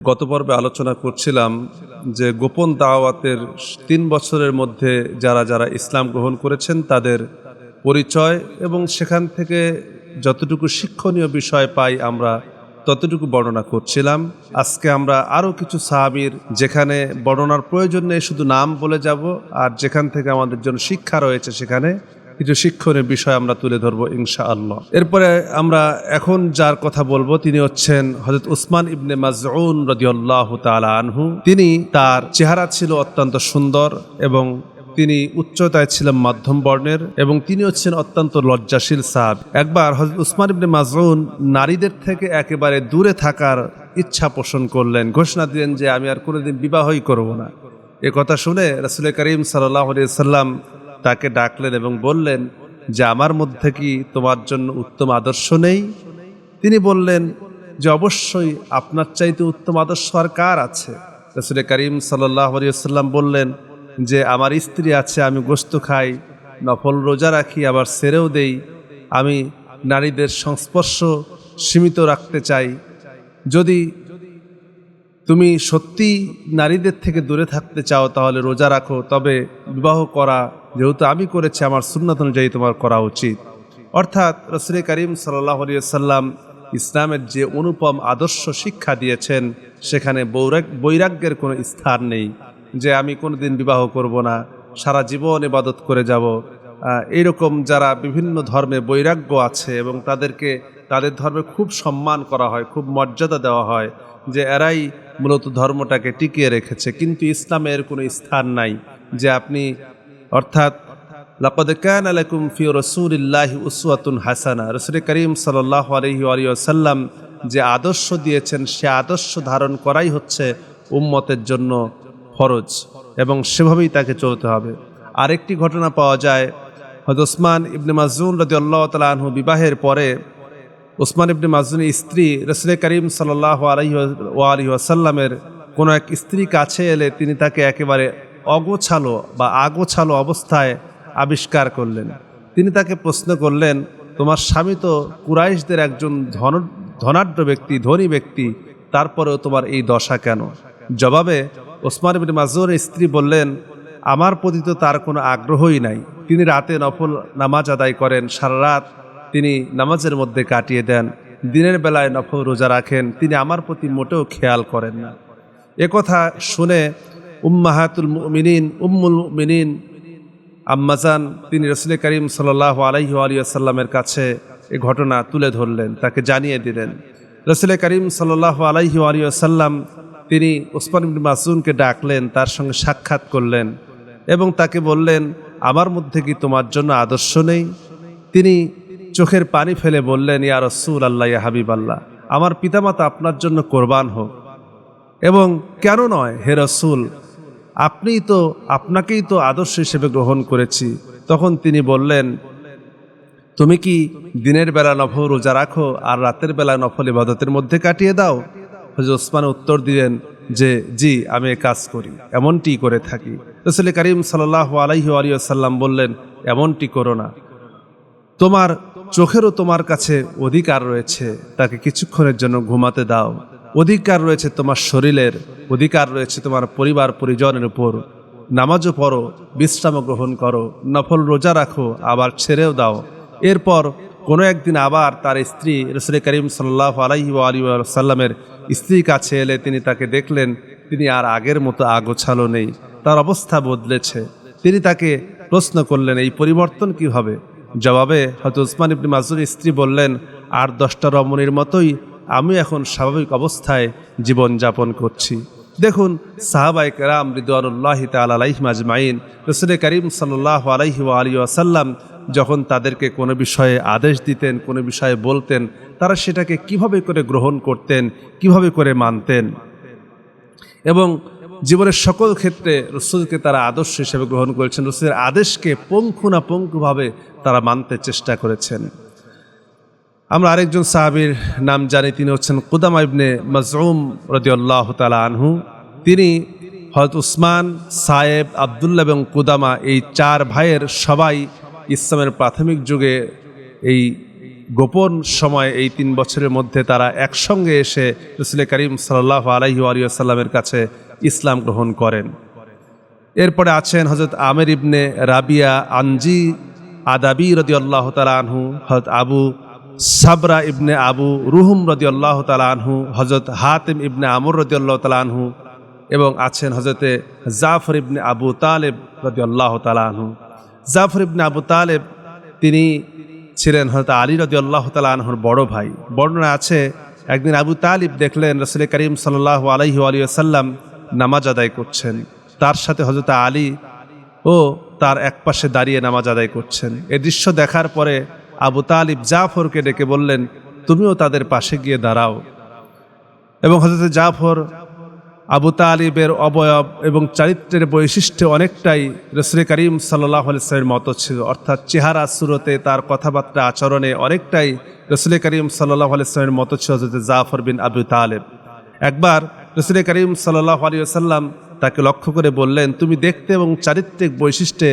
গত পর্বে আলোচনা করছিলাম যে গোপন দাওয়াতের ৩ বছরের মধ্যে যারা যারা ইসলাম গ্রহণ করেছেন তাদের পরিচয় এবং সেখান থেকে যতটুকু শিক্ষণীয় বিষয় পাই আমরা ততটুকু বর্ণনা করছিলাম। আজকে আমরা আরও কিছু সাহাবীর যেখানে বর্ণনার প্রয়োজন নেই, শুধু নাম বলে যাব, আর যেখান থেকে আমাদের জন্য শিক্ষা রয়েছে সেখানে কিছু শিক্ষণীয় বিষয় আমরা তুলে ধরবো ইনশাআল্লাহ। এরপরে আমরা এখন যার কথা বলবো তিনি হচ্ছেন হযরত উসমান ইবনে মাজউন রাদিয়াল্লাহু তাআলা আনহু। তিনি তার চেহারা ছিল অত্যন্ত সুন্দর এবং তিনি উচ্চতায় ছিলেন মধ্যম বর্ণের এবং তিনি হচ্ছেন অত্যন্ত লজ্জাশীল সাহাবী। একবার হযরত উসমান ইবনে মাজউন নারীদের থেকে একেবারে দূরে থাকার ইচ্ছা পোষণ করলেন, ঘোষণা দিলেন যে আমি আর কোনোদিন বিবাহই করব না। এ কথা শুনে রাসূল করিম সাল্লাল্লাহু আলাইহি ওয়াসাল্লাম তাকে ডাকলেন এবং বললেন যে আমার মধ্যে কি তোমার জন্য উত্তম আদর্শ নেই? তিনি বললেন যে অবশ্যই, আপনার চাইতে উত্তম আদর্শ আর কার আছে? রাসূল করিম সাল্লাল্লাহু আলাইহি ওয়াসাল্লাম বললেন যে আমার স্ত্রী আছে, আমি গোশত খাই, নফল রোজা রাখি, আবার ছেড়েও দেই, আমি নারীদের সংস্পর্শ সীমিত রাখতে চাই। যদি তুমি সত্যি নারীদের থেকে দূরে থাকতে চাও তাহলে রোজা রাখো, তবে বিবাহ করা যেহেতু আমি করেছি আমার সুন্নাত অনুযায়ী তোমার করা উচিত। অর্থাৎ রাসূল করিম সাল্লাল্লাহু আলাইহি ওয়াসাল্লাম ইসলামের যে অনুপম আদর্শ শিক্ষা দিয়েছেন সেখানে বৈরাগ্যের কোনো স্থান নেই যে আমি কোনোদিন বিবাহ করব না, সারা জীবন ইবাদত করে যাব। এইরকম যারা বিভিন্ন ধর্মে বৈরাগ্য আছে এবং তাদেরকে তাদের ধর্মে খুব সম্মান করা হয়, খুব মর্যাদা দেওয়া হয় যে এরাই মূলত ধর্মটাকে টিকিয়ে রেখেছে, কিন্তু ইসলামের কোনো স্থান নাই যে আপনি, অর্থাৎ লাকাদ কানা লাকুম ফি রাসূলিল্লাহি উসওয়াতুন হাসানা, রাসূল করিম সাল্লাল্লাহু আলাইহি ওয়াসাল্লাম যে আদর্শ দিয়েছেন সে আদর্শ ধারণ করাই হচ্ছে উম্মতের জন্য ফরজ এবং সেভাবেই তাকে চলতে হবে। আরেকটি ঘটনা পাওয়া যায়, হযরত উসমান ইবনে মাজউন রাদিয়াল্লাহু তাআলা আনহু বিবাহের পরে উসমান ইবনে মাজউনের স্ত্রী রাসূল করিম সাল্লাল্লাহু আলাইহি ওয়াসাল্লামের কোনো এক স্ত্রী কাছে এলে তিনি তাকে একেবারে অগোছালো বা আগোছালো অবস্থায় আবিষ্কার করলেন। তিনি তাকে প্রশ্ন করলেন, তোমার স্বামী তো কুরাইশদের একজন ধনাঢ্য ব্যক্তি, ধনী ব্যক্তি, তারপরেও তোমার এই দশা কেন? জবাবে উসমান ইবনে মাজউনের স্ত্রী বললেন, আমার প্রতি তো তার কোনো আগ্রহই নাই। তিনি রাতে নফল নামাজ আদায় করেন, সারা রাত তিনি নামাজের মধ্যে কাটিয়ে দেন, দিনের বেলায় নফল রোজা রাখেন, তিনি আমার প্রতি মোটেও খেয়াল করেন না। একথা শুনে উম্মাহাতুল মুমিনিন উম্মুল মুমিনিন আম্মাজান তিনি রাসূল করিম সাল্লাল্লাহু আলাইহি ওয়াসাল্লামের কাছে এই ঘটনা তুলে ধরলেন, তাকে জানিয়ে দিলেন। রাসূল করিম সাল্লাল্লাহু আলাইহি ওয়াসাল্লাম তিনি উসমান ইবনে মাজউনকে ডাকলেন, তার সঙ্গে সাক্ষাৎ করলেন এবং তাকে বললেন, আমার মধ্যে কি তোমার জন্য আদর্শ নেই? তিনি চোখের পানি ফেলে বললেন, ইয়া রাসূলুল্লাহ, ইয়া হাবিবাল্লাহ, আমার পিতামাতা আপনার জন্য কোরবান হোক, এবং কেন নয় হে রাসূল, আপনাকেই তো আদর্শ হিসেবে গ্রহণ করেছি। তখন তিনি বললেন, তুমি কি দিনের বেলা নফল রোজা রাখো আর রাতের বেলা নফল ইবাদতের মধ্যে কাটিয়ে দাও? হযরত ওসমান উত্তর দিলেন যে জি, আমি এ কাজ করি, এমনটি করে থাকি। রাসূল করিম সাল্লাল্লাহু আলাইহি ওয়াসাল্লাম বললেন, এমনটি করো না, তোমার চোখেরও তোমার কাছে অধিকার রয়েছে, তাকে কিছুক্ষণের জন্য ঘুমাতে দাও। অধিকার রয়েছে তোমার শরীরের, অধিকার রয়েছে তোমার পরিবার পরিজনের উপর। নামাজও পড়ো, বিশ্রামও গ্রহণ করো, নফল রোজা রাখো, আবার ছেড়েও দাও। এরপর কোনো একদিন আবার তার স্ত্রী রাসূল করিম সাল্লাল্লাহু আলাইহি ওয়াসাল্লামের স্ত্রীর কাছে এলে তিনি তাকে দেখলেন তিনি আর আগের মতো আগোছালো নেই, তার অবস্থা বদলেছে। তিনি তাকে প্রশ্ন করলেন, এই পরিবর্তন কি হবে? জবাবে হযরত উসমান ইবনে মাজউনের স্ত্রী বললেন, আর 10টা রমণীর মতোই আমি এখন স্বাভাবিক অবস্থায় জীবন যাপন করছি। দেখুন, সাহাবায়ে কেরাম রিদওয়ানুল্লাহি তাআলা আলাইহিম আজমাইন রাসূল করিম সাল্লাল্লাহু আলাইহি ওয়াসাল্লাম যখন তাদেরকে কোনো বিষয়ে আদেশ দিতেন, কোনো বিষয়ে বলতেন, তারা সেটাকে কিভাবে করে গ্রহণ করতেন, কিভাবে করে মানতেন, এবং জীবনের সকল ক্ষেত্রে রাসূলকে তারা আদর্শ হিসেবে গ্রহণ করেছেন। রাসূলের আদেশকে পুঙ্খানুপুঙ্খভাবে তারা মানতে চেষ্টা করেছেন। আমরা আরেকজন সাহাবীর নাম জানি, তিনি হচ্ছেন কুদামা ইবনে মাজউম রাদিয়াল্লাহু তাআলা আনহু। তিনি হযরত উসমান, সায়েব, আব্দুল্লাহ এবং কুদামা এই 4 ভাইয়ের সবাই ইসলামের প্রাথমিক যুগে এই গোপন সময় এই 3 বছরের মধ্যে তারা একসঙ্গে এসে রাসূল করিম সাল্লাল্লাহু আলাইহি ওয়া সাল্লামের কাছে ইসলাম গ্রহণ করেন। এরপরে আছেন হযরত আমির ইবনে রাবিয়া আনজি আদাবি রাদিয়াল্লাহু তাআলা আনহু, হযরত আবু সাবরা ইবনে আবু রুহুম রাদিয়াল্লাহু তাআলা আনহু, হযরত হাতিম ইবনে আমর রাদিয়াল্লাহু তাআলা আনহু এবং আছেন হযরতে জাফর ইবনে আবু তালেব রাদিয়াল্লাহু তাআলা আনহু। জাফর ইবনে আবু তালেব তিনি ছিলেন হযরত আলী রাদিয়াল্লাহু তাআলা আনহুর বড় ভাই। বর্ণনা আছে একদিন আবু তালিব দেখলেন রাসূল করিম সাল্লাল্লাহু আলাইহি ওয়া সাল্লাম নামাজ আদায় করছেন, তার সাথে হযরত আলী ও তার একপাশে দাঁড়িয়ে নামাজ আদায় করছেন। এই দৃশ্য দেখার পরে আবু তালিব জাফরকে ডেকে বললেন, তুমিও তাদের পাশে গিয়ে দাঁড়াও। এবং হযরত জাফর আবু তালিবের অবয়ব এবং চারিত্রের বৈশিষ্ট্যে অনেকটাই রাসূল করিম সাল্লাল্লাহু আলাইহি ওয়াসাল্লামের মতো ছিল, অর্থাৎ চেহারা সুরতে তার কথাবার্তা আচরণে অনেকটাই রাসূল করিম সাল্লাল্লাহু আলাইহি ওয়াসাল্লামের মতো ছিল হযরত জাফর বিন আবু তালেব। একবার রাসূল করিম সাল্লাল্লাহু আলাইহি ওয়াসাল্লাম তাকে লক্ষ্য করে বললেন, তুমি দেখতে এবং চারিত্রিক বৈশিষ্ট্যে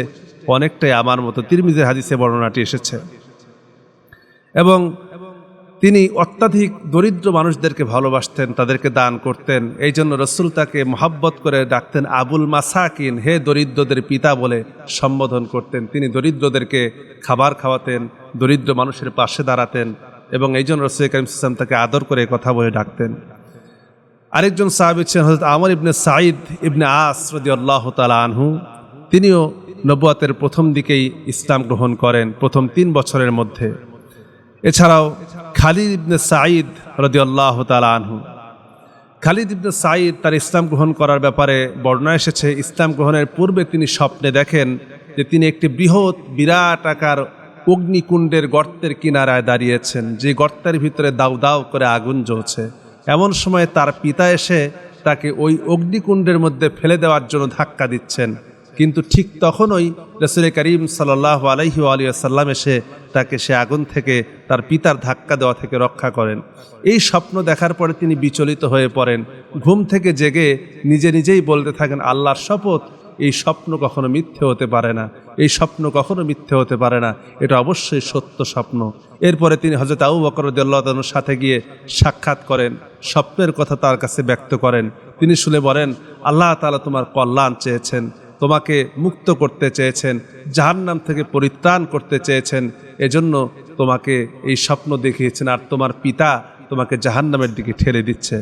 অনেকটাই আমার মতো। তিরমিজির হাদিসে বর্ণনাটি এসেছে। এবং তিনি অত্যাধিক দরিদ্র মানুষদেরকে ভালোবাসতেন, তাদেরকে দান করতেন। এই জন্য রসুল তাকে মহাব্বত করে ডাকতেন আবুল মাসাকিন, হে দরিদ্রদের পিতা বলে সম্বোধন করতেন। তিনি দরিদ্রদেরকে খাবার খাওয়াতেন, দরিদ্র মানুষের পাশে দাঁড়াতেন এবং এই জন্য রাসূল করিম সাল্লাল্লাহু আলাইহি ওয়াসাল্লাম তাকে আদর করে কথা বলে ডাকতেন। আরেকজন সাহাবী ছিলেন হযরত আমর ইবনে সাঈদ ইবনে আস রাদিয়াল্লাহু তাআলা আনহু। তিনিও নবুয়তের প্রথম দিকেই ইসলাম গ্রহণ করেন, প্রথম 3 বছরের মধ্যে। এছাড়াও খালিদ ইবনে সাঈদ রাদিয়াল্লাহু তাআলা আনহু, খালিদ ইবনে সাঈদ তার ইসলাম গ্রহণ করার ব্যাপারে বর্ণনা এসেছে, ইসলাম গ্রহণের পূর্বে তিনি স্বপ্নে দেখেন যে তিনি একটি বৃহৎ বিরাট আকার অগ্নিকুণ্ডের গর্তের কিনারায় দাঁড়িয়েছেন, যে গর্তের ভিতরে দাউ দাউ করে আগুন জ্বলছে। এমন সময় তার পিতা এসে তাকে ওই অগ্নিকুণ্ডের মধ্যে ফেলে দেওয়ার জন্য ধাক্কা দিচ্ছেন, কিন্তু ঠিক তখনই রাসূল করিম সাল্লাল্লাহু আলাইহি ওয়া সাল্লাম এসে তাকে সে আগুন থেকে, তার পিতার ধাক্কা দেওয়া থেকে রক্ষা করেন। এই স্বপ্ন দেখার পরে তিনি বিচলিত হয়ে পড়েন। ঘুম থেকে জেগে নিজে নিজেই বলতে থাকেন, আল্লাহর শপথ, এই স্বপ্ন কখনো মিথ্যে হতে পারে না, এই স্বপ্ন কখনো মিথ্যে হতে পারে না, এটা অবশ্যই সত্য স্বপ্ন। এরপরে তিনি হযরত আবু বকর রাদিয়াল্লাহু তাআলার সাথে গিয়ে সাক্ষাৎ করেন, স্বপ্নের কথা তার কাছে ব্যক্ত করেন। তিনি শুনে বলেন, আল্লাহ তাআলা তোমার কল্যাণ চেয়েছেন, তোমাকে মুক্ত করতে চেয়েছেন, জাহান্নাম থেকে পরিত্রাণ করতে চেয়েছেন, এজন্য তোমাকে এই স্বপ্ন দেখিয়েছেন, আর তোমার পিতা তোমাকে জাহান্নামের দিকে ঠেলে দিচ্ছে।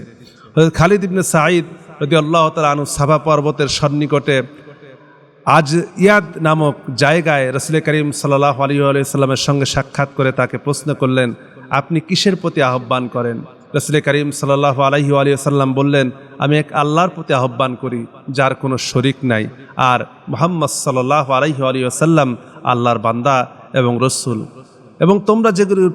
হযরত খালিদ ইবনে সাঈদ রাদিয়াল্লাহু তাআলা আনহু সাফা পর্বতের সন্নিকটে আজ ইয়াদ নামক জায়গায় রাসূল করিম সাল্লাল্লাহু আলাইহি ওয়া সাল্লামের সঙ্গে সাক্ষাৎ করে তাকে প্রশ্ন করলেন, আপনি কিসের প্রতি আহ্বান করেন? রাসূল করিম সাল্লাল্লাহু আলাইহি ওয়া সাল্লাম বললেন, আমি এক আল্লাহর প্রতি আহ্বান করি যার কোনো শরিক নাই, আর মুহাম্মদ সাল্লাল্লাহু আলাইহি ওয়া সাল্লাম আল্লাহর বান্দা এবং রসুল। এবং তোমরা যেগুলির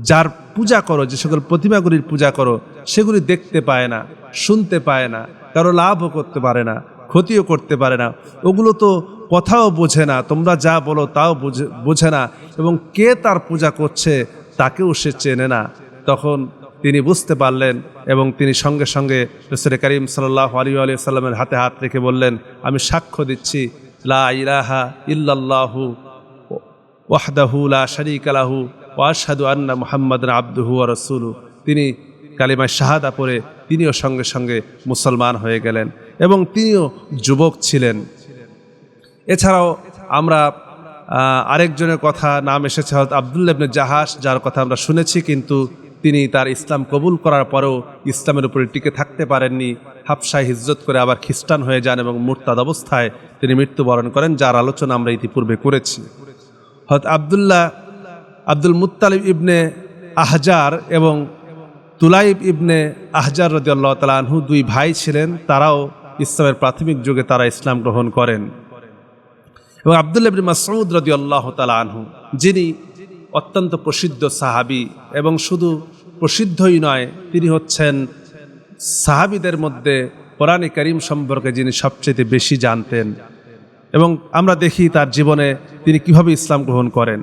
যার পূজা করো, যে সকল প্রতিমাগুলির পূজা করো, সেগুলি দেখতে পায় না, শুনতে পায় না, কারো লাভও করতে পারে না, ক্ষতিও করতে পারে না, ওগুলো তো কথাও বোঝে না, তোমরা যা বলো তাও বোঝে না, এবং কে তার পূজা করছে তাকেও সে চেনে না। তখন তিনি বুঝতে পারলেন এবং তিনি সঙ্গে সঙ্গে রাসূল করিম সাল্লাল্লাহু আলাইহি ওয়া সাল্লামের হাতে হাত রেখে বললেন, আমি সাক্ষ্য দিচ্ছি লা ইলাহা ইল্লাল্লাহু ওয়াহদাহু লা শারীকা লাহু ওয়া আশহাদু আন্না মুহাম্মাদান আবদুহু ওয়া রাসূলুহু। তিনি কালিমা শাহাদা পড়ে তিনিও সঙ্গে সঙ্গে মুসলমান হয়ে গেলেন এবং তিনিও যুবক ছিলেন। এছাড়াও আমরা আরেকজনের কথা নাম এসেছে হযরত আব্দুল্লাহ ইবনে জাহাশ, যার কথা আমরা শুনেছি, কিন্তু তিনি তার ইসলাম কবুল করার পরেও ইসলামের উপরে টিকে থাকতে পারেননি, হাবশায় হিজরত করে আবার খ্রিস্টান হয়ে যান এবং মুরতাদ অবস্থায় তিনি মৃত্যুবরণ করেন, যার আলোচনা আমরা ইতিপূর্বে করেছি। হযরত আব্দুল মুত্তালিব ইবনে আহজার এবং তুলাইব ইবনে আহজার রাদিয়াল্লাহু তাআলা আনহু 2 ভাই ছিলেন, তারাও ইসলামের প্রাথমিক যুগে তারা ইসলাম গ্রহণ করেন। এবং আব্দুল্লাহ ইবনে মাসউদ রাদিয়াল্লাহু তাআলা আনহু, যিনি অত্যন্ত প্রসিদ্ধ সাহাবী, এবং শুধু প্রসিদ্ধই নয়, তিনি হচ্ছেন সাহাবীদের মধ্যে কোরআনে কারীম সম্পর্কে যিনি সবচেয়ে বেশি জানতেন। এবং আমরা দেখি তার জীবনে তিনি কিভাবে ইসলাম গ্রহণ করেন।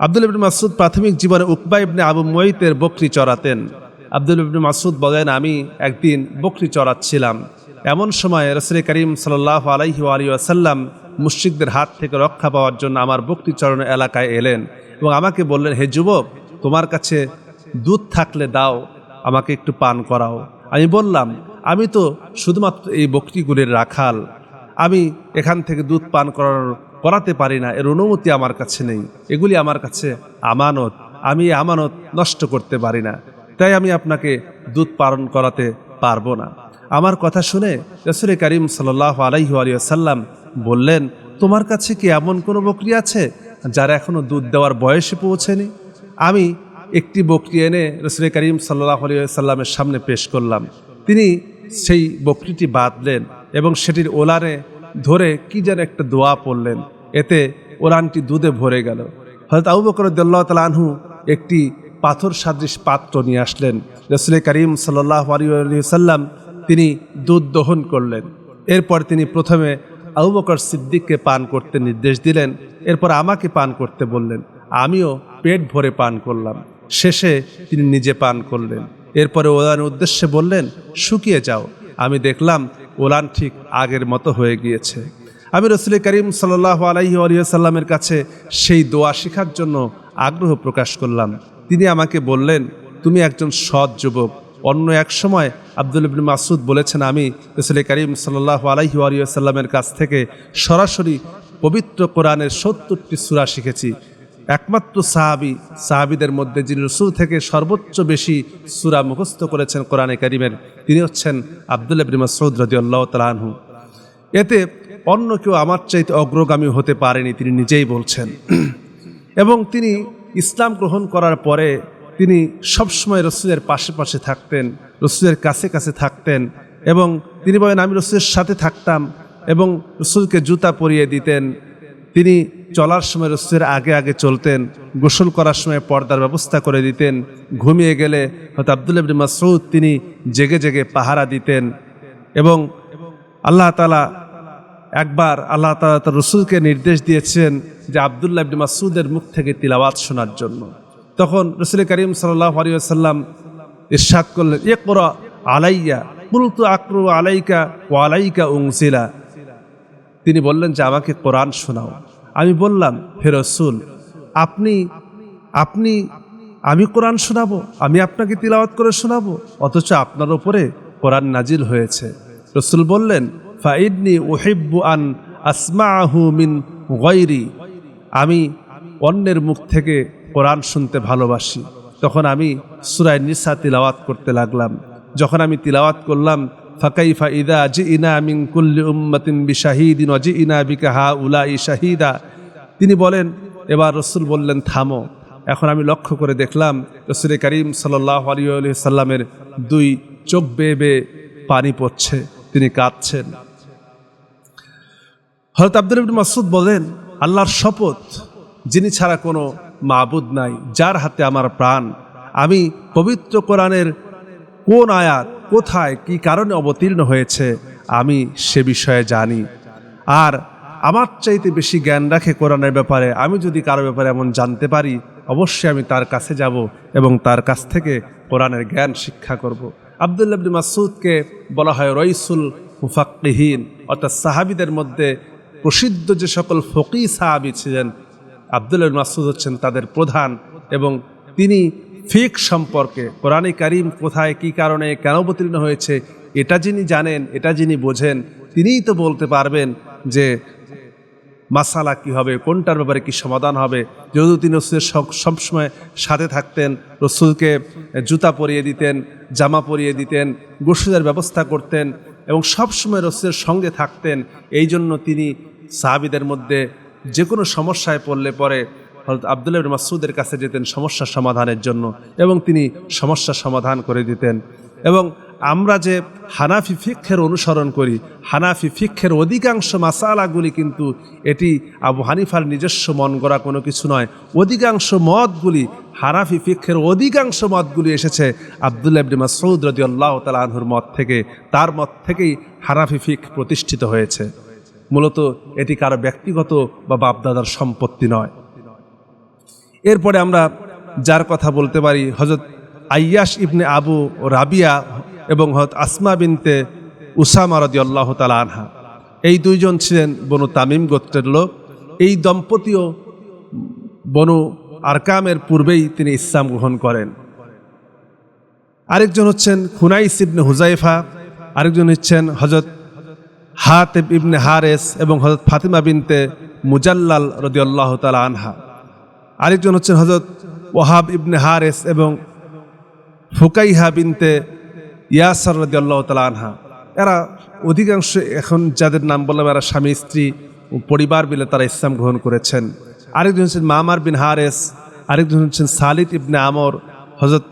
আব্দুল্লাহ ইবনে মাসউদ প্রাথমিক জীবনে উকবা ইবনে আবু মুয়াইতের বকরি চড়াতেন। আব্দুল্লাহ ইবনে মাসউদ বলেন, আমি একদিন বকরি চড়াচ্ছিলাম, এমন সময় রাসূল করিম সাল্লাল্লাহু আলাইহি ওয়া সাল্লাম মুশরিকদের হাত থেকে রক্ষা পাওয়ার জন্য আমার বকরি চড়ানো এলাকায় এলেন এবং আমাকে বললেন, হে যুবক, তোমার কাছে দুধ থাকলে দাও, আমাকে একটু পান করাও। আমি বললাম, আমি তো শুধুমাত্র এই বকরিগুলির রাখাল, আমি এখান থেকে দুধ পান করাতে পারি না, এর অনুমতি আমার কাছে নেই, এগুলি আমার কাছে আমানত, আমি এই আমানত নষ্ট করতে পারি না, তাই আমি আপনাকে দুধ পান করাতে পারবো না। আমার কথা শুনে রাসূল করিম সাল্লাল্লাহু আলাইহি ওয়াসাল্লাম বললেন, তোমার কাছে কি এমন কোনো বকরি আছে যারা এখনো দুধ দেওয়ার বয়সে পৌঁছেনি? আমি একটি বকরি এনে রাসূল করিম সাল্লাল্লাহু আলাইহি ওয়াসাল্লামের সামনে পেশ করলাম। তিনি সেই বকরিটি বাঁধলেন এবং সেটির ওলানে ধরে কি যেন একটা দোয়া পড়লেন, এতে ওলানটি দুধে ভরে গেল। হযরত আবু বকর রাদিয়াল্লাহু তাআলা আনহু একটি পাথর সাদৃশ পাত্র নিয়ে আসলেন। রাসূল করিম সাল্লাল্লাহু আলাইহি ওয়াসাল্লাম তিনি দুধ দহন করলেন। এরপর তিনি প্রথমে আবু বকর সিদ্দিককে পান করতে নির্দেশ দিলেন, এরপর আমাকে পান করতে বললেন। আমিও পেট ভরে পান করলাম। শেষে তিনি নিজে পান করলেন। এরপরে ওলানের উদ্দেশ্যে বললেন, শুকিয়ে যাও। আমি দেখলাম ওলান ঠিক আগের মতো হয়ে গিয়েছে। আমি রাসূল করিম সাল্লাল্লাহু আলাইহি ওয়াসাল্লামের কাছে সেই দোয়া শেখার জন্য আগ্রহ প্রকাশ করলাম। তিনি আমাকে বললেন, তুমি একজন সৎ যুবক। অন্য এক সময় আব্দুল্লাহ ইবনে মাসউদ বলেছেন, আমি রাসূল করিম সাল্লাল্লাহু আলাইহি ওয়াসাল্লামের কাছ থেকে সরাসরি পবিত্র কোরআনের ৭০টি সূরা শিখেছি। একমাত্র সাহাবীদের মধ্যে যিনি রাসূল থেকে সর্বোচ্চ বেশি সূরা মুখস্থ করেছেন কোরআনে কারীমের, তিনি হচ্ছেন আব্দুল্লাহ ইবনে মাসউদ রাদিয়াল্লাহু তাআলা আনহু। এতে অন্য কেউ আমার চাইতে অগ্রগামী হতে পারেনি, তিনি নিজেই বলছেন। এবং তিনি ইসলাম গ্রহণ করার পরে তিনি সবসময় রাসূলের পাশে পাশে থাকতেন, রাসূলের কাছে কাছে থাকতেন। এবং তিনি বলেন, আমি রাসূলের সাথে থাকতাম এবং রাসূলকে জুতা পরিয়ে দিতেন। তিনি চলার সময় রাসূলের আগে আগে চলতেন, গোসল করার সময় পর্দার ব্যবস্থা করে দিতেন। ঘুমিয়ে গেলে হয়তো আব্দুল্লাহ ইবনে মাসউদ তিনি জেগে জেগে পাহারা দিতেন। এবং আল্লাহ তাআলা তার রাসূলকে নির্দেশ দিয়েছেন যে আব্দুল্লাহ ইবনে মাসউদের মুখ থেকে তিলাওয়াত শোনার জন্য। তখন রাসূল করিম সাল্লাল্লাহু আলাইহি ওয়াসাল্লাম ইরশাদ করলেন, ইকরা আলাইয়া কুলতু আকরু আলাইকা ওয়া আলাইকা উনজিলা। তিনি বললেন যে আমাকে কোরআন শোনাও। আমি বললাম, হে রাসূল, আমি কোরআন শোনাবো? আমি আপনাকে তিলাওয়াত করে শোনাবো, অথচ আপনার উপরে কোরআন নাজিল হয়েছে। রাসূল বললেন, ফাইন্নী উহিব্বু আন আসমাআহু মিন গায়রি, আমি অন্যের মুখ থেকে কোরআন শুনতে ভালোবাসি। তখন আমি সূরা নিসা তিলাওয়াত করতে লাগলাম। যখন আমি তিলাওয়াত করলাম, ফাকাইফা ইযা জিইনা মিন কুল্লি উম্মাতিন বিশাহিদিন ওয়া জিইনা বিকা হাউলাই শাহিদা। তিনি বলেন, এবার রাসূল বললেন, থামো। এখন আমি লক্ষ্য করে দেখলাম রাসূল করিম সাল্লাল্লাহু আলাইহি ওয়াসাল্লামের দুই চোখ বেয়ে বেয়ে পানি পড়ছে, তিনি কাঁদছেন। হযরত আব্দুল্লাহ ইবনে মাসউদ বলেন, আল্লাহর শপথ, যিনি ছাড়া কোনো মাবুদ নাই, যার হাতে আমার প্রাণ, আমি পবিত্র কোরআনের কোন আয়াত কোথায় কি কারণে অবতীর্ণ হয়েছে আমি সে বিষয়ে জানি। আর আমার চাইতে বেশি জ্ঞান রাখে কোরআনের ব্যাপারে। আমি যদি কারো ব্যাপারে এমন জানতে পারি, অবশ্যই আমি তার কাছে যাব এবং তার কাছ থেকে কোরআনের জ্ঞান শিক্ষা করব। আব্দুল্লাহ ইবনে মাসউদকে বলা হয় রাইসুল মুফাক্কিহিন, অর্থাৎ সাহাবীদের মধ্যে প্রসিদ্ধ যে সকল ফকিহ সাহাবী ছিলেন, আব্দুল্লাহ ইবনে মাসউদ হচ্ছেন তাদের প্রধান। এবং তিনি ফিক সম্পর্কে, কোরআনে কারীম কোথায় কি কারণে কেন অবতীর্ণ হয়েছে, এটা যিনি জানেন, এটা যিনি বোঝেন, তিনিই তো বলতে পারবেন যে মাসালা কি হবে, কোনটার ব্যাপারে কি সমাধান হবে। যেহেতু তিনি রাসূলের সবসময় সাথে থাকতেন, রাসূলকে জুতা পরিয়ে দিতেন, জামা পরিয়ে দিতেন, গোসলের ব্যবস্থা করতেন এবং সবসময় রাসূলের সঙ্গে থাকতেন। এই জন্য তিনি সাহাবীদের মধ্যে যে কোনো সমস্যায় পড়লে পরে হযরত আব্দুল্লাহ ইবনে মাসউদের কাছে যেতেন সমস্যা সমাধানের জন্য, এবং তিনি সমস্যা সমাধান করে দিতেন। এবং আমরা যে হানাফি ফিকহের অনুসরণ করি, হানাফি ফিকহের অধিকাংশ মাসালাগুলি কিন্তু এটি আবু হানিফার নিজস্ব মন গড়া কোনো কিছু নয়। অধিকাংশ মতগুলি, হানাফি ফিকহের অধিকাংশ মতগুলি এসেছে আব্দুল্লাহ ইবনে মাসউদ রাদিয়াল্লাহু তাআলা আনহুর মত থেকে। তার মত থেকেই হানাফি ফিকহ প্রতিষ্ঠিত হয়েছে। মূলত এটি কারো ব্যক্তিগত বা বাপদাদার সম্পত্তি নয়। এরপরে আমরা যার কথা বলতে পারি, হযরত আইয়াশ ইবনে আবু রাবিয়া এবং হযরত আসমা বিনতে উসামা রাদিয়াল্লাহু তাআলা আনহা, এই দুইজন ছিলেন বনু তামিম গোত্রের লোক। এই দম্পতিও বনু আরকামের পূর্বেই তিনি ইসলাম গ্রহণ করেন। আরেকজন হচ্ছেন খুনাইস ইবনে হুজাইফা, আরেকজন হচ্ছেন হযরত হাতিব ইবনে হারেস এবং হযরত ফাতিমা বিনতে মুজাল্লাল রাদিয়াল্লাহু তাআলা আনহা। আরেকজন হচ্ছেন হযরত ওয়াহাব ইবনে হারেস এবং ফুকাইহা বিনতে ইয়াসার রাদিয়াল্লাহু তাআলা আনহা। এরা অধিকাংশ এখন যাদের নাম বললাম এরা স্বামী স্ত্রী ও পরিবার মিলে তারা ইসলাম গ্রহণ করেছেন। আরেকজন হচ্ছেন মামার বিন হারেস, আরেকজন হচ্ছেন সালিদ ইবনে আমর, হযরত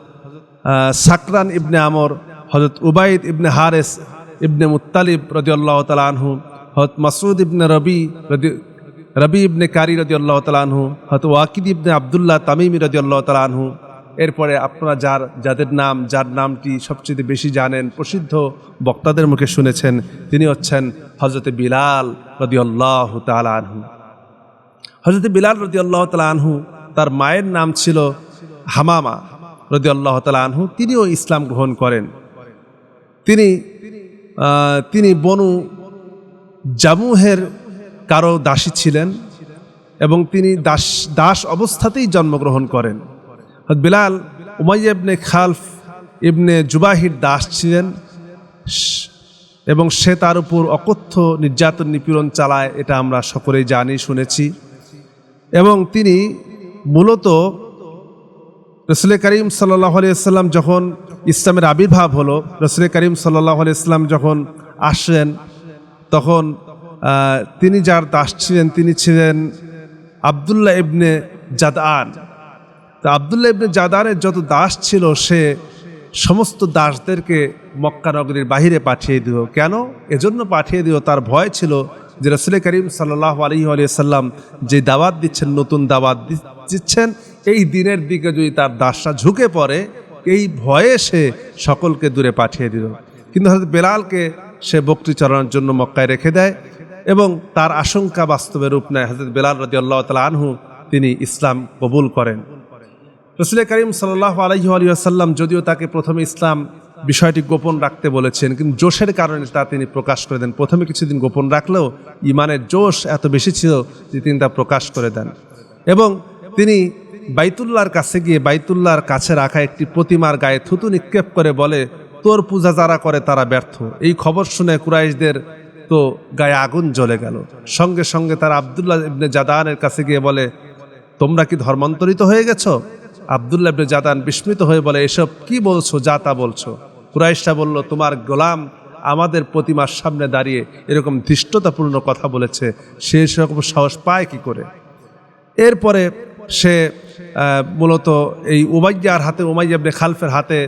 সাকরান ইবনে আমর, হযরত উবাইদ ইবনে হারেস ইবনে মুত্তালিব রাদিয়াল্লাহু তাআলা আনহু, হযরত মাসউদ ইবনে রবি ইবনে কারি রাদিয়াল্লাহু তাআলা আনহু, হযরত ওয়াকিদ ইবনে আব্দুল্লাহ তামিমি রাদিয়াল্লাহু তাআলা আনহু। এরপরে আপনারা যাদের যার নামটি সবচেয়ে বেশি জানেন, প্রসিদ্ধ বক্তাদের মুখে শুনেছেন, তিনি হচ্ছেন হযরত বিলাল রাদিয়াল্লাহু তাআলা আনহু। হযরত বিলাল রাদিয়াল্লাহু তাআলা আনহু, তার মায়ের নাম ছিল হামামা রাদিয়াল্লাহু তাআলা আনহু। তিনিও ইসলাম গ্রহণ করেন। তিনি বনু জামুহের কারো দাসী ছিলেন এবং তিনি দাস অবস্থাতেই জন্মগ্রহণ করেন। বিলাল উমাইয়া ইবনে খালফ ইবনে জুবাহির দাস ছিলেন এবং সে তার উপর অকথ্য নির্যাতন নিপীড়ন চালায়, এটা আমরা সকলেই জানি, শুনেছি। এবং তিনি মূলত রাসূল করিম সাল্লাল্লাহু আলাইহি ওয়াসাল্লাম যখন ইসলামের আবির্ভাব হলো, রাসূল করিম সাল্লাল্লাহু আলাইহি ওয়াসাল্লাম যখন আসেন, তখন তিনি যার দাস ছিলেন তিনি ছিলেন আব্দুল্লাহ ইবনে জাদআন। তো আব্দুল্লাহ ইবনে জাদআনের যত দাস ছিল সে সমস্ত দাসদেরকে মক্কা নগরীর বাহিরে পাঠিয়ে দিল। কেন? এজন্য পাঠিয়ে দিল, তার ভয় ছিল যে রাসূল করিম সাল্লাল্লাহু আলাইহি ওয়াসাল্লাম যে দাওয়াত দিচ্ছেন, নতুন দাওয়াত দিচ্ছেন, এই দিনের দিকে যদি তার দাসরা ঝুঁকে পড়ে, এই ভয়ে সে সকলকে দূরে পাঠিয়ে দিল। কিন্তু হযরত বেলালকে সে বকরি চড়ানোর জন্য মক্কায় রেখে দেয় এবং তার আশঙ্কা বাস্তবে রূপ নেয়। হযরত বেলাল রাদিয়াল্লাহু তাআলা আনহু তিনি ইসলাম কবুল করেন। রাসূল করিম সাল্লাল্লাহু আলাইহি ওয়াসাল্লাম যদিও তাকে প্রথমে ইসলাম বিষয়টি গোপন রাখতে বলেছেন, কিন্তু জোশের কারণে তা তিনি প্রকাশ করে দেন। প্রথমে কিছুদিন গোপন রাখলেও ইমানের জোশ এত বেশি ছিল যে তিনি তা প্রকাশ করে দেন এবং তিনি বাইতুল্লাহর কাছে গিয়ে বাইতুল্লাহর কাছে রাখা একটি প্রতিমার গায়ে থুতু নিক্ষেপ করে বলে, তোর পূজা যারা করে তারা ব্যর্থ। এই খবর শুনে কুরাইশদের তো গায়ে আগুন জ্বলে গেল। সঙ্গে সঙ্গে তারা আব্দুল্লাহ ইবনে জাদআনের কাছে গিয়ে বলে, তোমরা কি ধর্মান্তরিত হয়ে গেছো? আব্দুল্লাহ ইবনে জাদআন বিস্মিত হয়ে বলে, এসব কি বলছো, যা তা বলছো। কুরাইশরা বলল, তোমার গোলাম আমাদের প্রতিমার সামনে দাঁড়িয়ে এরকম ধৃষ্টতাপূর্ণ কথা বলেছে, সে সেরকম সাহস পায় কি করে? এরপরে সে মূলত এই উমাইয়ার হাতে, উমাইয়া ইবনে খালফের হাতে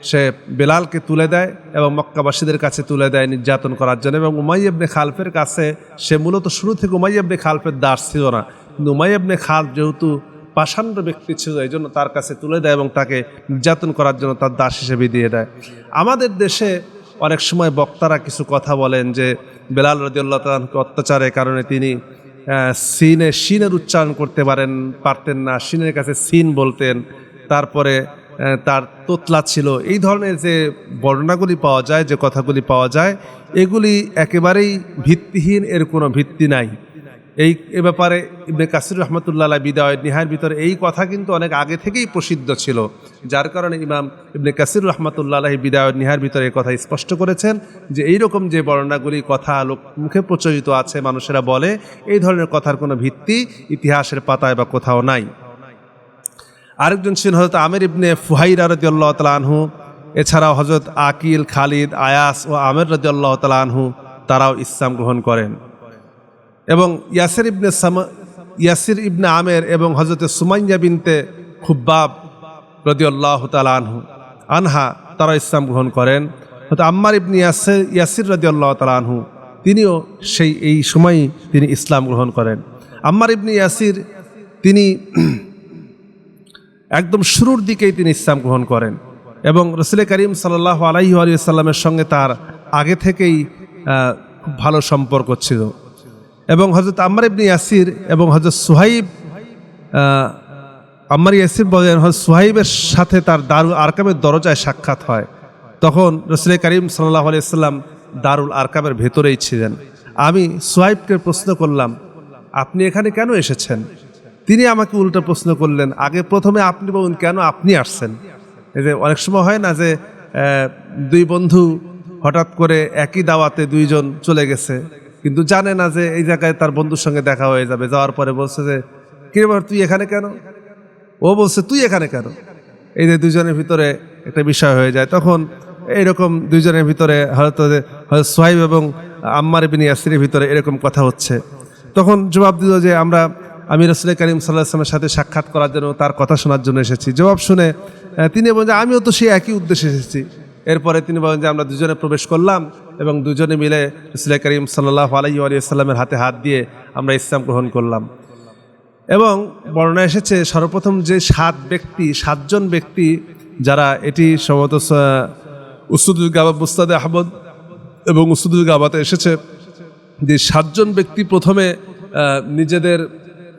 সে বেলালকে তুলে দেয় এবং মক্কাবাসীদের কাছে তুলে দেয় নির্যাতন করার জন্য। এবং উমাইয়া ইবনে খালফের কাছে সে মূলত শুরু থেকে উমাইয়া ইবনে খালফের দাস ছিল না, কিন্তু উমাইয়া ইবনে খালফ যেহেতু পাষাণ্ড ব্যক্তি ছিল, এই জন্য তার কাছে তুলে দেয় এবং তাকে নির্যাতন করার জন্য তার দাস হিসেবে দিয়ে দেয়। আমাদের দেশে অনেক সময় বক্তারা কিছু কথা বলেন যে বেলাল রাদিয়াল্লাহু তাআলাকে অত্যাচারের কারণে তিনি শিনের উচ্চারণ করতে পারতেন না, শিনের কাছে সিন বলতেন, তারপরে তার তোতলা ছিল। এই ধরনের যে বর্ণনাগুলি পাওয়া যায়, যে কথাগুলি পাওয়া যায়, এগুলি একেবারেই ভিত্তিহীন, এর কোনো ভিত্তি নাই। এ ব্যাপারে ইবনে কাসির রাহমাতুল্লাহ আলাইহি বিদায় নিহায়ের ভিতরে এই কথা কিন্তু অনেক আগে থেকেই প্রসিদ্ধ ছিল, যার কারণে ইমাম ইবনে কাসির রাহমাতুল্লাহ আলাইহি বিদায় নিহায়ের ভিতরে এই কথা স্পষ্ট করেছেন যে এইরকম যে বর্ণনাগুলি কথা মুখে প্রচলিত আছে, মানুষেরা বলে, এই ধরনের কথার কোনো ভিত্তি ইতিহাসের পাতায় বা কোথাও নাই। আরেকজন ছিলেন হযরত আমির ইবনে ফুহাইরা রাদিয়াল্লাহু তাআলা আনহু। এছাড়াও হযরত আকিল, খালিদ, আয়াস ও আমির রাদিয়াল্লাহু তাআলা আনহু তারাও ইসলাম গ্রহণ করেন। এবং ইয়াসির ইবনে আমের এবং হযরত সুমাইয়া বিনতে খুব্বাব রাদিয়াল্লাহু তাআলা আনহা তারা ইসলাম গ্রহণ করেন। হযরত আম্মার ইবনে ইয়াসির রাদিয়াল্লাহু তাআলা আনহু তিনিও এই সময়ই তিনি ইসলাম গ্রহণ করেন। আম্মার ইবনে ইয়াসির তিনি একদম শুরুর দিকেই তিনি ইসলাম গ্রহণ করেন এবং রাসূল করিম সাল্লাল্লাহু আলাইহি ওয়াসাল্লামের সঙ্গে তার আগে থেকেই খুব ভালো সম্পর্ক ছিল। এবং হযরত আম্মার ইবনে ইয়াসির এবং হযরত সুহাইব, আম্মার ইয়াসির বলেন হযরত সুহাইবের সাথে তার দারুল আরকামের দরজায় সাক্ষাৎ হয়। তখন রাসূল করিম সাল্লাল্লাহু আলাইহি ওয়াসাল্লাম দারুল আরকামের ভেতরেই ছিলেন। আমি সুহাইবকে প্রশ্ন করলাম, আপনি এখানে কেন এসেছেন? তিনি আমাকে উল্টো প্রশ্ন করলেন, আগে প্রথমে আপনি বলুন কেন আপনি আসছেন। এই যে অনেক সময় হয় না যে দুই বন্ধু হঠাৎ করে একই দাওয়াতে দুইজন চলে গেছে, কিন্তু জানে না যে এই জায়গায় তার বন্ধুর সঙ্গে দেখা হয়ে যাবে। যাওয়ার পরে বলছে যে কি ব্যাপার, তুই এখানে কেন? ও বলছে তুই এখানে কেন? এই যে দুজনের ভিতরে একটা বিষয় হয়ে যায়। তখন এইরকম দুইজনের ভিতরে হয়তো সোহাইব এবং আম্মার ইবনে ইয়াসিরের ভিতরে এরকম কথা হচ্ছে। তখন জবাব দিল যে আমি রাসূল করিম সাল্লাল্লাহু আলাইহি ওয়াসাল্লামের সাথে সাক্ষাৎ করার জন্য, তার কথা শোনার জন্য এসেছি। জবাব শুনে তিনি বলেন যে আমিও তো সেই একই উদ্দেশ্যে এসেছি। এরপরে তিনি বলেন যে আমরা দুজনে প্রবেশ করলাম এবং দুজনে মিলে রাসূল করিম সাল্লাল্লাহু আলাইহি ওয়াসাল্লামের হাতে হাত দিয়ে আমরা ইসলাম গ্রহণ করলাম। এবং বর্ণনা এসেছে সর্বপ্রথম যে সাতজন ব্যক্তি যারা, এটি সম্ভবত উসুদুল গাবা মুস্তাদে আহমদ এবং উসুদুল গাবাতে এসেছে যে 7 জন ব্যক্তি প্রথমে নিজেদের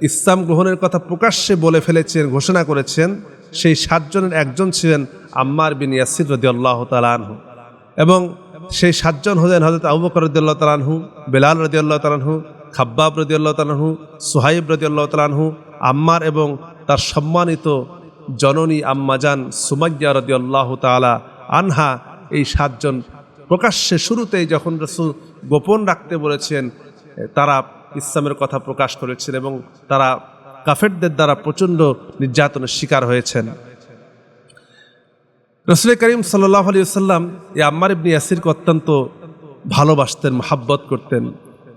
ইসলাম গ্রহণের কথা প্রকাশ্যে বলে ফেলেছেন, ঘোষণা করেছেন। সেই 7 জনের একজন ছিলেন আম্মার বিন ইয়াসির রাদিয়াল্লাহু তাআলা আনহু। এবং সেই 7 জন হলেন হযরত আবু বকর রাদিয়াল্লাহু তাআলা আনহু, বেলাল রাদিয়াল্লাহু তাআলা আনহু, খাব্বাব রাদিয়াল্লাহু তাআলা আনহু, সুহাইব রাদিয়াল্লাহু তাআলা আনহু, আম্মার এবং তার সম্মানিত জননী আম্মাজান সুমাইয়া রাদিয়াল্লাহু তাআলা আনহা। এই 7 জন প্রকাশ্যে শুরুতেই যখন রাসূল গোপন রাখতে বলেছেন, তারা ইসলামের কথা প্রকাশ করেছেন এবং তারা কাফেরদের দ্বারা প্রচণ্ড নির্যাতনের শিকার হয়েছেন। রাসূল করিম সাল্লাল্লাহু আলাইহি ওয়াসাল্লাম এই আম্মার ইবনে ইয়াসিরকে অত্যন্ত ভালোবাসতেন, মহব্বত করতেন।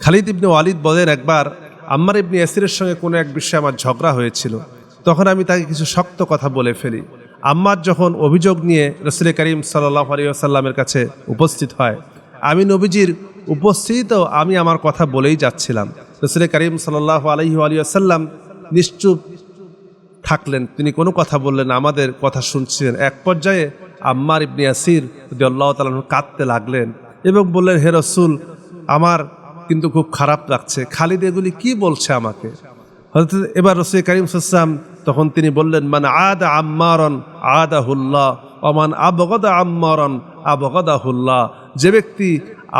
খালিদ ইবনে ওয়ালিদ বলেন, একবার আম্মার ইবনে ইয়াসিরের সঙ্গে কোনো এক বিষয়ে আমার ঝগড়া হয়েছিল। তখন আমি তাকে কিছু শক্ত কথা বলে ফেলি। আম্মার যখন অভিযোগ নিয়ে রাসূল করিম সাল্লাল্লাহু আলাইহি ওয়াসাল্লামের কাছে উপস্থিত হয়, আমি নবীজির উপস্থিতিতেও আমি আমার কথা বলেই যাচ্ছিলাম। রাসূল করিম সাল্লাল্লাহু আলাইহি ওয়াসাল্লাম নিশ্চুপ থাকলেন, তিনি কোনো কথা বললেন, আমাদের কথা শুনছিলেন। এক পর্যায়ে আম্মার ইবনে ইয়াসির রাদিয়াল্লাহু তাআলা আনহু কাঁদতে লাগলেন এবং বললেন, হে রাসূল, আমার কিন্তু খুব খারাপ লাগছে, খালিদ এগুলি কি বলছে আমাকে। এবার রাসূল করিম সাল্লাল্লাহু আলাইহি ওয়াসাল্লাম তখন তিনি বললেন, মান আদা আম্মারান আদাহুল্লাহ ওয়া মান আবগাদা আম্মারান আবগাদাহুল্লাহ। যে ব্যক্তি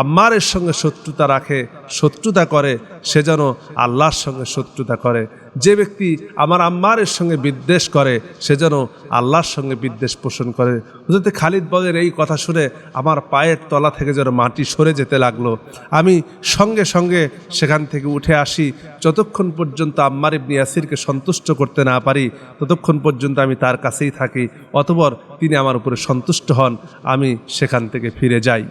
আম্মারের সঙ্গে শত্রুতা রাখে, শত্রুতা করে, সে যেন আল্লাহর সঙ্গে শত্রুতা করে। যে ব্যক্তি আমার আম্মারের সঙ্গে বিদ্বেষ করে, সে যেন আল্লাহর সঙ্গে বিদ্বেষ পোষণ করে। হযরত খালিদ বলেন, এই কথা শুনে আমার পায়ের তলা থেকে যেন মাটি সরে যেতে লাগলো। আমি সঙ্গে সঙ্গে সেখান থেকে উঠে আসি। যতক্ষণ পর্যন্ত আম্মার ইবনে ইয়াসিরকে সন্তুষ্ট করতে না পারি, ততক্ষণ পর্যন্ত আমি তার কাছেই থাকি। অতঃপর তিনি আমার উপরে সন্তুষ্ট হন, আমি সেখান থেকে ফিরে যাই।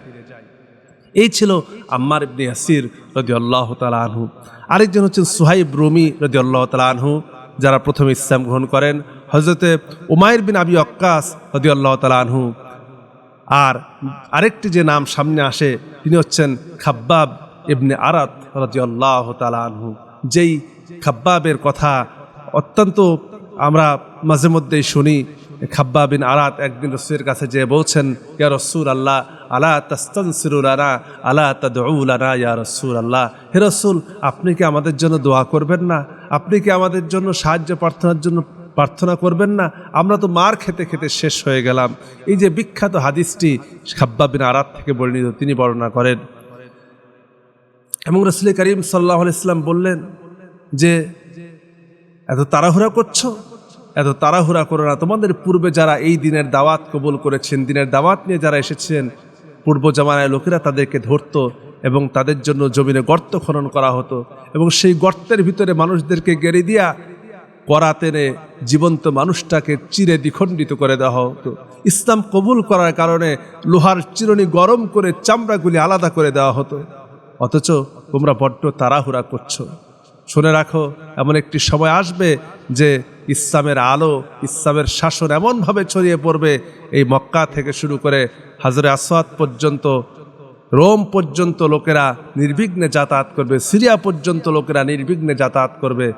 এই ছিল আম্মার ইবনে ইয়াসির রাদিয়াল্লাহু তাআলা আনহু। আরেকজন হচ্ছেন সুহাইব রুমি রাদিয়াল্লাহু তাআলা আনহু, যারা প্রথমে ইসলাম গ্রহণ করেন। হযরতে উমাইর বিন আবি ওয়াক্কাস রাদিয়াল্লাহু তাআলা আনহু। আর আরেকটি যে নাম সামনে আসে, তিনি হচ্ছেন খাব্বাব ইবনে আরাত রাদিয়াল্লাহু তাআলা আনহু। যেই খাব্বাবের কথা অত্যন্ত আমরা মাঝে মধ্যেই শুনি। খাব্বাব বিন আরাত একদিন রাসূলের কাছে যেয়ে বলছেন, ইয়া রাসূলুল্লাহ আলা তাস্তানসিরু লানা আলা তাদউ লানা ইয়া রাসূলুল্লাহ। হে রাসূল, আপনি কি আমাদের জন্য দোয়া করবেন না? আপনি কি আমাদের জন্য সাহায্য প্রার্থনা করবেন না? আমরা তো মার খেতে খেতে শেষ হয়ে গেলাম। এই যে বিখ্যাত হাদিসটি খাব্বাব বিন আরাত থেকে বর্ণিত, তিনি বর্ণনা করেন। এবং রাসূল করিম সাল্লাল্লাহু আলাইহি ওয়াসাল্লাম বললেন যে, এত তাড়াহুড়া করছো, এত তাড়াহুড়া করো না। তোমাদের পূর্বে যারা এই দিনের দাওয়াত কবুল করেছেন, দিনের দাওয়াত নিয়ে যারা এসেছেন, পূর্ব জামানায় লোকেরা তাদেরকে ধরত এবং তাদের জন্য জমিনে গর্ত খনন করা হতো এবং সেই গর্তের ভিতরে মানুষদেরকে গেড়ে দিয়া কড়া টেনে জীবন্ত মানুষটাকে চিরে দ্বিখণ্ডিত করে দেওয়া হতো। ইসলাম কবুল করার কারণে লোহার চিরুনি গরম করে চামড়াগুলি আলাদা করে দেওয়া হতো। অথচ তোমরা বড্ড তাড়াহুড়া করছো। শুনে রাখো, এমন একটি সময় আসবে যে ইসলামের আলো, ইসলামের শাসন এমনভাবে ছড়িয়ে পড়বে, এই মক্কা থেকে শুরু করে হাজরে আসওয়াদ পর্যন্ত, রোম পর্যন্ত লোকেরা নির্বিঘ্নে যাতায়াত করবে, সিরিয়া পর্যন্ত লোকেরা নির্বিঘ্নে যাতায়াত করবে।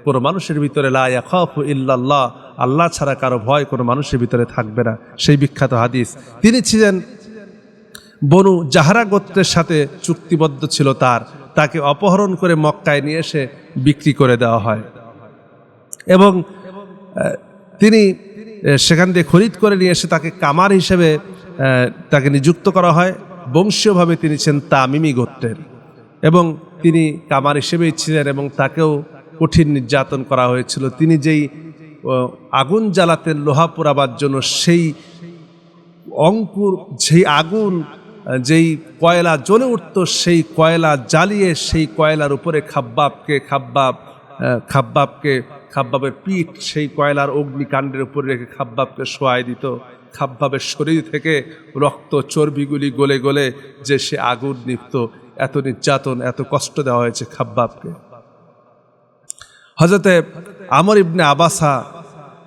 কোনো মানুষের ভিতরে লা ইয়াখাফু ইল্লাল্লাহ, আল্লাহ ছাড়া কারো ভয় কোনো মানুষের ভিতরে থাকবে না। সেই বিখ্যাত হাদিস। তিনি ছিলেন বনু জাহরা গোত্রের সাথে চুক্তিবদ্ধ ছিল তাকে অপহরণ করে মক্কায় নিয়ে এসে বিক্রি করে দেওয়া হয় এবং তিনি সেখান থেকে খরিদ করে নিয়ে এসে তাকে কামার হিসেবে তাকে নিযুক্ত করা হয়। বংশীয়ভাবে তিনি ছিলেন তামিমি গোত্রের এবং তিনি কামার হিসেবেই ছিলেন এবং তাকেও কঠিন নির্যাতন করা হয়েছিল। তিনি যেই আগুন জ্বালাতেন লোহা পোড়াবার জন্য, সেই অঙ্কুর, সেই আগুন, যেই কয়লা জ্বলে উঠত, সেই কয়লা জ্বালিয়ে সেই কয়লার উপরে খাব্বাবের পিঠ সেই কয়লার অগ্নিকাণ্ডের উপরে রেখে খাব্বাবকে শোয়াই দিত। খাব্বাবের শরীর থেকে রক্ত চর্বিগুলি গলে গলে যে সে আগুন নিভত। এত নির্যাতন, এত কষ্ট দেওয়া হয়েছে খাব্বাবকে। হযরতে আমর ইবনে আবাসা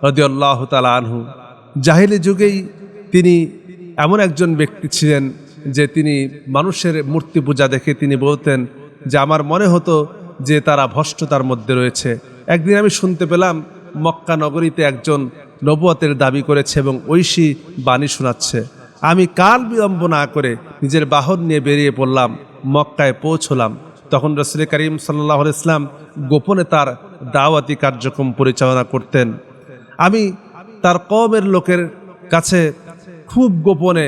রাদিয়াল্লাহু তাআলা আনহু জাহেলি যুগেই তিনি এমন একজন ব্যক্তি ছিলেন যে তিনি মানুষের মূর্তি পূজা দেখে তিনি বলতেন যে আমার মনে হতো যে তারা ভ্রষ্টতার মধ্যে রয়েছে। একদিন আমি শুনতে পেলাম মক্কা নগরীতে একজন নবুয়তের দাবি করেছে এবং ঐশী বাণী শোনাচ্ছে। আমি কাল বিলম্ব না করে নিজের বাহন নিয়ে বেরিয়ে পড়লাম, মক্কায় পৌঁছলাম। তখন রাসূল করিম সাল্লাল্লাহু আলাইহি ওয়াসাল্লাম গোপনে তার দাওয়াতি কার্যক্রম পরিচালনা করতেন। আমি তার কওমের লোকের কাছে খুব গোপনে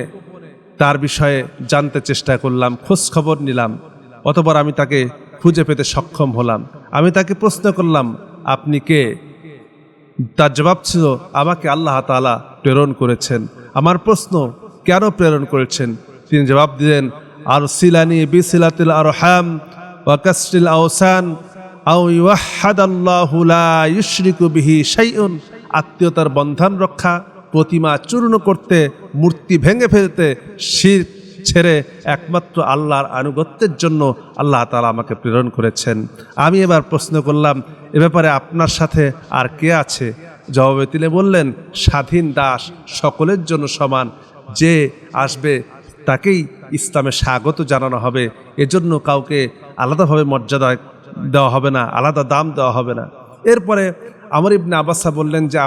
তার বিষয়ে জানতে চেষ্টা করলাম, খোঁজ খবর নিলাম। অতঃপর আমি তাকে খুঁজে পেতে সক্ষম হলাম। আমি তাকে প্রশ্ন করলাম, আপনি কে? তার জবাব ছিল, আমাকে আল্লাহ তাআলা প্রেরণ করেছেন। আমার প্রশ্ন, কেন প্রেরণ করেছেন? তিনি জবাব দিলেন, আরসিলানি বিসিলাতিল আরহাম ওয়া কাসরিল আওসান আও ইউহাদাল্লাহু লা ইউশরিকু বিহি শাইউন। আত্মীয়তার বন্ধন রক্ষা, প্রতিমা চূর্ণ করতে, মূর্তি ভেঙে ফেলতে, শিরক ছেড়ে একমাত্র আল্লাহর আনুগত্যের জন্য আল্লাহ তাআলা আমাকে প্রেরণ করেছেন। আমি এবার প্রশ্ন করলাম, এ ব্যাপারে আপনার সাথে আর কে আছে? জবাবে তিনি বললেন, স্বাধীন দাস সকলের জন্য সমান, যে আসবে তাকেই ইসলামে স্বাগত জানানো হবে। এজন্য কাউকে আলাদাভাবে মর্যাদা দেওয়া হবে না, আলাদা দাম দেওয়া হবে না। এরপরে আমর ইবনে আবাসা বললেন যে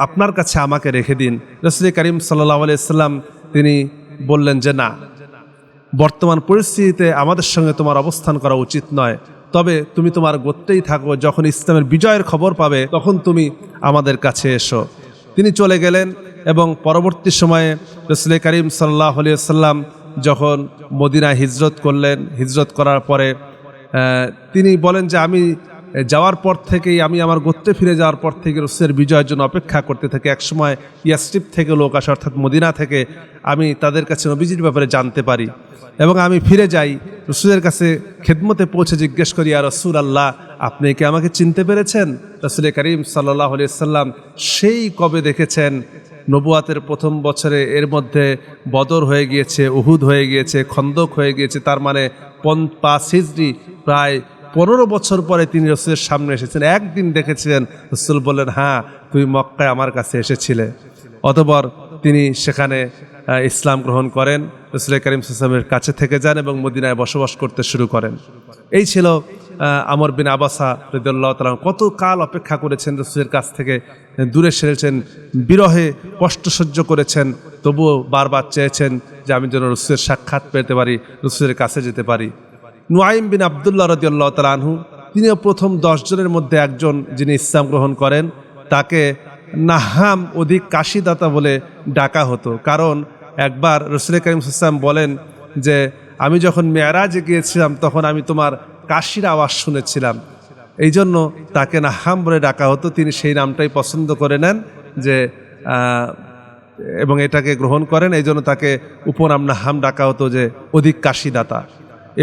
আপনার কাছে আমাকে রেখে দিন। রাসূল করিম সাল্লাল্লাহু আলাইহি ওয়াসাল্লাম তিনি বললেন যে না, বর্তমান পরিস্থিতিতে আমাদের সঙ্গে তোমার অবস্থান করা উচিত নয়, তবে তুমি তোমার গোত্রেই থাকো, যখন ইসলামের বিজয়ের খবর পাবে তখন তুমি আমাদের কাছে এসো। তিনি চলে গেলেন এবং পরবর্তী সময়ে রাসূল করিম সাল্লাল্লাহু আলাইহি ওয়াসাল্লাম যখন মদিনায় হিজরত করলেন, হিজরত করার পরে তিনি বলেন যে আমি যাওয়ার পর থেকেই, আমি আমার গোত্রে ফিরে যাওয়ার পর থেকে রাসূলের বিজয়ের জন্য অপেক্ষা করতে থাকি। একসময় ইয়াসরিব থেকে লোক আসে, অর্থাৎ মদিনা থেকে, আমি তাদের কাছে নবীজির ব্যাপারে জানতে পারি এবং আমি ফিরে যাই রাসূলের কাছে খেদমতে পৌঁছে জিজ্ঞেস করি, ইয়া রাসূলুল্লাহ, আপনি কি আমাকে চিনতে পেরেছেন? রাসূল করিম সাল্লাল্লাহু আলাইহি ওয়াসাল্লাম সেই কবে দেখেছেন, নবুয়াতের প্রথম বছরে, এর মধ্যে বদর হয়ে গিয়েছে, উহুদ হয়ে গিয়েছে, খন্দক হয়ে গিয়েছে, তার মানে 5 হিজরি, প্রায় 15 বছর পরে তিনি রাসূলের সামনে এসেছেন। একদিন দেখেছিলেন। রাসূল বললেন, হ্যাঁ, তুমি মক্কায় আমার কাছে এসেছিলে। অতঃপর তিনি সেখানে ইসলাম গ্রহণ করেন, রাসূল করিম সাল্লাল্লাহু আলাইহি ওয়াসাল্লামের কাছে থেকে যান এবং মদিনায় বসবাস করতে শুরু করেন। এই ছিল আমর বিন আবাসা রাদিয়াল্লাহু তাআলা। কত কাল অপেক্ষা করেছেন, রাসূলের কাছ থেকে দূরে সেরেছেন, বিরহে কষ্ট সহ্য করেছেন, তবুও বারবার চেয়েছেন যে আমি যেন রাসূলের সাক্ষাৎ পেতে পারি, রাসূলের কাছে যেতে পারি। নুআইম বিন আব্দুল্লাহ রাদিয়াল্লাহু তাআলা আনহু, তিনিও প্রথম 10 জনের মধ্যে একজন যিনি ইসলাম গ্রহণ করেন। তাকে নাহাম, অধিক কাশিদাতা বলে ডাকা হতো, কারণ একবার রাসূল করিম সাল্লাল্লাহু আলাইহি ওয়াসাল্লাম বলেন যে আমি যখন মেরাজে গিয়েছিলাম তখন আমি তোমার কাশির আওয়াজ শুনেছিলাম, এই জন্য তাকে নাহাম বলে ডাকা হতো। তিনি সেই নামটাই পছন্দ করে নেন যে এবং এটাকে গ্রহণ করেন, এই জন্য তাকে উপনাম নাহাম ডাকা হতো, যে অধিক কাশিদাতা।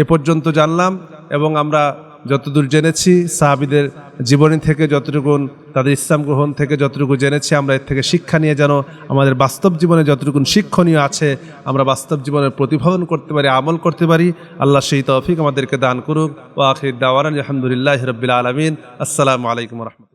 এ পর্যন্ত জানলাম এবং আমরা যতদূর জেনেছি সাহাবীদের জীবনী থেকে, যতটুকু তাদের ইসলাম গ্রহণ থেকে যতটুকু জেনেছি, আমরা এর থেকে শিক্ষা নিয়ে যেন আমাদের বাস্তব জীবনে যতটুকু শিক্ষণীয় আছে আমরা বাস্তব জীবনের প্রতিফলন করতে পারি, আমল করতে পারি। আল্লাহ সেই তৌফিক আমাদেরকে দান করুক। ওয়া আখির দাওয়ানা আলহামদুলিল্লাহি রাব্বিল আলামিন। আসসালামু আলাইকুম ওয়া রাহমাতুল্লাহ।